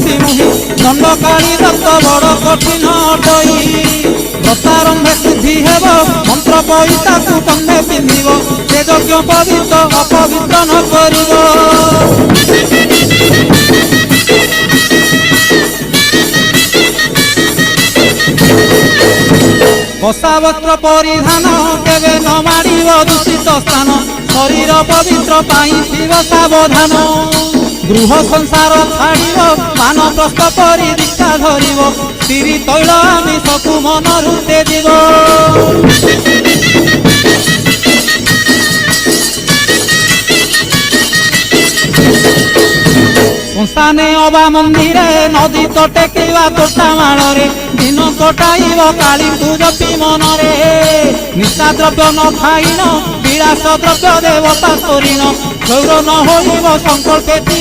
ଜପି ମୁହିଁ ଦଣ୍ଡକାଳୀ ଦତ୍ତ ବଡ଼ କଠିନ ଅଟଇ ବ୍ରତାରମ୍ଭେ ସିଦ୍ଧି ହେବ ମନ୍ତ୍ର ପଇତାକୁ ତମେ ପିନ୍ଧିବ ସେ ଯଜ୍ଞ ପବିତ୍ର ଅପବିତ୍ର ନ କରିବ। କଷା ବସ୍ତ୍ର ପରିଧାନ କେବେ ନ ମାଡ଼ିବ ଦୂଷିତ ସ୍ଥାନ ଶରୀର ପବିତ୍ର ପାଇଁ ଥିବ ସାବଧାନ। ଗୃହ ସଂସାର ଛାଡ଼ିବ ମାନପ୍ରସ୍ଥ କରି ଦୀକ୍ଷା ଧରିବ ସ୍ତ୍ରୀ ତୈଳ ଆମିଷକୁ ମନରୁ ତେଜିବ। ସଂସ୍ଥାନେ ଅବା ମନ୍ଦିରେ ନଦୀ ତଟେ କିବା ତୋଟା ମାଳରେ ଦିନ କଟାଇବ କାଳୀଙ୍କୁ ଜପି ମନରେ। ନିଶା ଦ୍ରବ୍ୟ ନ ଖାଇନ ବିଳାସ ଦ୍ରବ୍ୟ ଦେବତା ସ୍ତରୀନ ଗୌର ନ ହୋଇବ ସଂକଳ୍ପେ ଥିବ